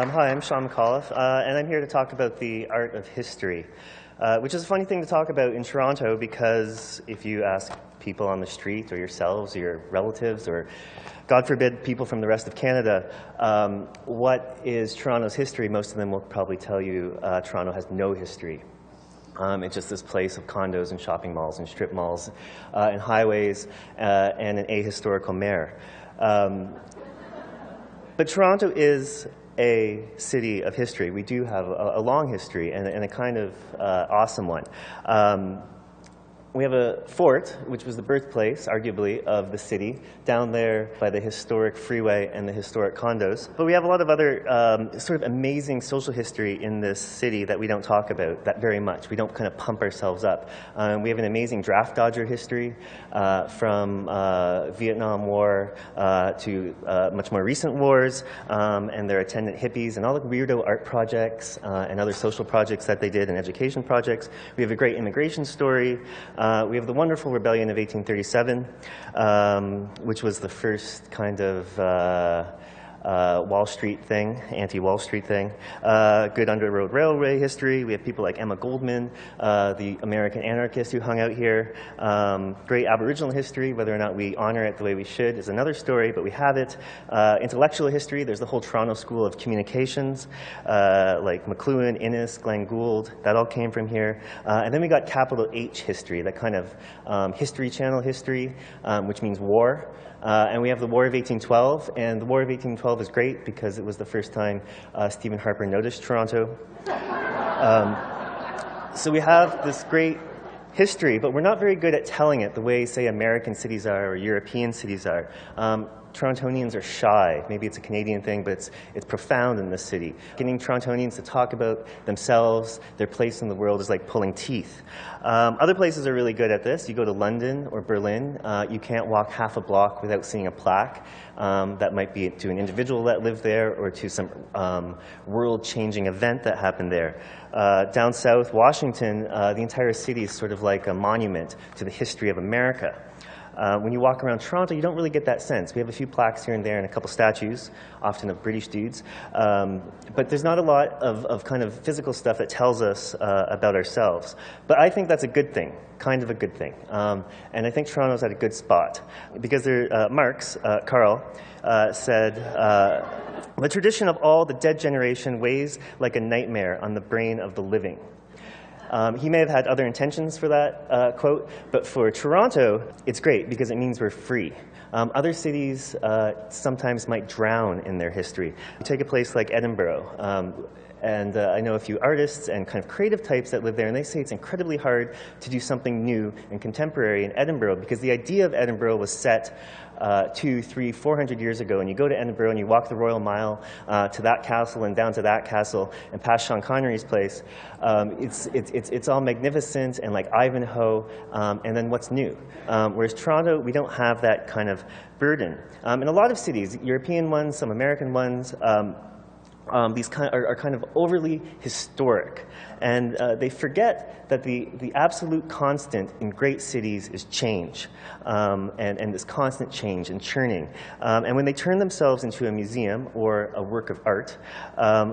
Hi, I'm Shawn Micallef, and I'm here to talk about the art of history, which is a funny thing to talk about in Toronto because if you ask people on the street or yourselves or your relatives or, God forbid, people from the rest of Canada, what is Toronto's history, most of them will probably tell you Toronto has no history. It's just this place of condos and shopping malls and strip malls and highways and an ahistorical mayor. But Toronto is a city of history. We do have a long history and a kind of awesome one. We have a fort, which was the birthplace, arguably, of the city, down there by the historic freeway and the historic condos. But we have a lot of other sort of amazing social history in this city that we don't talk about that very much. We don't kind of pump ourselves up. We have an amazing draft dodger history from Vietnam War to much more recent wars and their attendant hippies and all the weirdo art projects and other social projects that they did and education projects. We have a great immigration story. We have the wonderful rebellion of 1837, which was the first kind of Wall Street thing, anti-Wall Street thing. Good Underground Railway history. We have people like Emma Goldman, the American anarchist who hung out here. Great Aboriginal history. Whether or not we honor it the way we should is another story, but we have it. Intellectual history. There's the whole Toronto School of Communications, like McLuhan, Innes, Glenn Gould. That all came from here. And then we got capital H history, that kind of History Channel history, which means war. And we have the War of 1812, and the War of 1812 is great because it was the first time Stephen Harper noticed Toronto. So we have this great history, but we're not very good at telling it the way, say, American cities are or European cities are. Torontonians are shy. Maybe it's a Canadian thing, but it's profound in this city. Getting Torontonians to talk about themselves, their place in the world, is like pulling teeth. Other places are really good at this. You go to London or Berlin, you can't walk half a block without seeing a plaque that might be to an individual that lived there or to some world-changing event that happened there. Down south, Washington, the entire city is sort of like a monument to the history of America. When you walk around Toronto, you don't really get that sense. We have a few plaques here and there and a couple statues, often of British dudes. But there's not a lot of kind of physical stuff that tells us about ourselves. But I think that's a good thing, kind of a good thing. And I think Toronto's at a good spot. Because Marx, Karl, said, the tradition of all the dead generation weighs like a nightmare on the brain of the living. He may have had other intentions for that quote, but for Toronto, it's great because it means we're free. Other cities sometimes might drown in their history. You take a place like Edinburgh, and I know a few artists and kind of creative types that live there, and they say it's incredibly hard to do something new and contemporary in Edinburgh because the idea of Edinburgh was set 200, 300, 400 years ago, and you go to Edinburgh and you walk the Royal Mile to that castle and down to that castle and past Sean Connery's place. It's all magnificent and like Ivanhoe, and then what's new? Whereas Toronto, we don't have that kind of burden. In a lot of cities, European ones, some American ones, these are kind of overly historic. And they forget that the absolute constant in great cities is change, and this constant change and churning. And when they turn themselves into a museum or a work of art,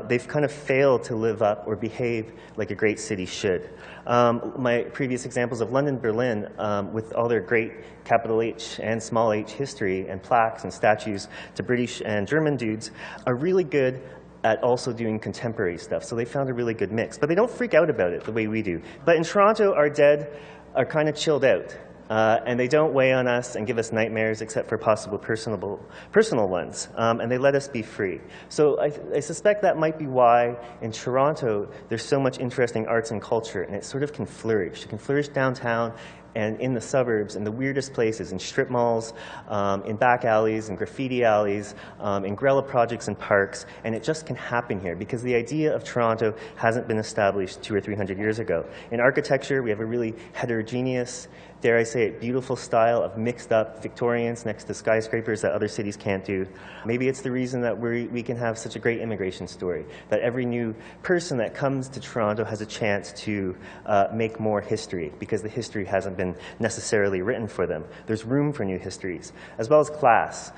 they've kind of failed to live up or behave like a great city should. My previous examples of London, Berlin, with all their great capital H and small h history and plaques and statues to British and German dudes, are really good at also doing contemporary stuff. So they found a really good mix. But they don't freak out about it the way we do. But in Toronto, our dead are kind of chilled out. And they don't weigh on us and give us nightmares except for possible personal ones. And they let us be free. So I suspect that might be why in Toronto there's so much interesting arts and culture. And it sort of can flourish. It can flourish downtown and in the suburbs, in the weirdest places, in strip malls, in back alleys, in graffiti alleys, in guerrilla projects and parks, and it just can happen here because the idea of Toronto hasn't been established 200 or 300 years ago. In architecture, we have a really heterogeneous, dare I say it, beautiful style of mixed up Victorians next to skyscrapers that other cities can't do. Maybe it's the reason that we can have such a great immigration story, that every new person that comes to Toronto has a chance to make more history because the history hasn't been necessarily written for them. There's room for new histories, as well as class.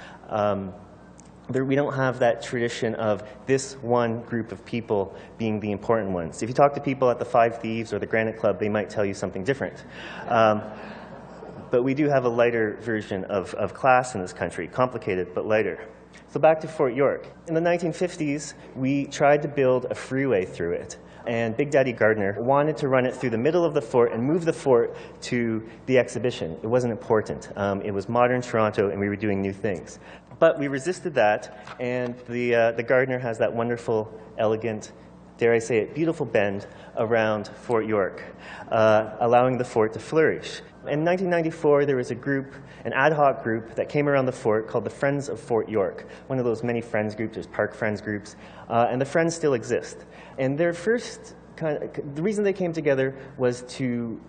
we don't have that tradition of this one group of people being the important ones. If you talk to people at the Five Thieves or the Granite Club, they might tell you something different. But we do have a lighter version of class in this country, complicated but lighter. So back to Fort York. In the 1950s, we tried to build a freeway through it. And Big Daddy Gardner wanted to run it through the middle of the fort and move the fort to the exhibition. It wasn't important. It was modern Toronto, and we were doing new things. But we resisted that, and the Gardner has that wonderful, elegant, dare I say it, beautiful bend around Fort York, allowing the fort to flourish. In 1994, there was a group, an ad hoc group, that came around the fort called the Friends of Fort York, one of those many Friends groups. There's Park Friends groups, and the Friends still exist. And their first the reason they came together was to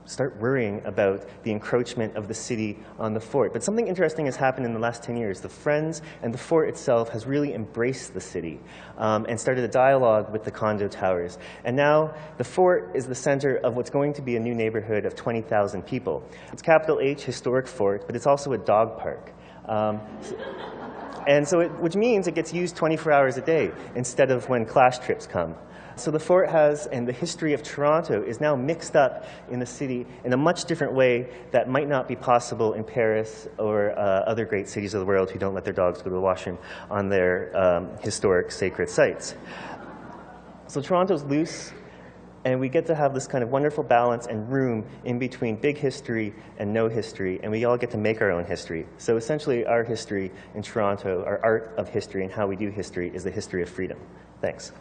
start worrying about the encroachment of the city on the fort. But something interesting has happened in the last 10 years. The Friends and the fort itself has really embraced the city and started a dialogue with the condo towers. And now the fort is the center of what's going to be a new neighborhood of 20,000 people. It's capital H, historic fort, but it's also a dog park. And so which means it gets used 24 hours a day instead of when class trips come. So the fort has, and the history of Toronto is now mixed up in the city in a much different way that might not be possible in Paris or other great cities of the world who don't let their dogs go to the washroom on their historic sacred sites. So Toronto's loose, and we get to have this kind of wonderful balance and room in between big history and no history, and we all get to make our own history. So essentially our history in Toronto, our art of history and how we do history, is the history of freedom. Thanks.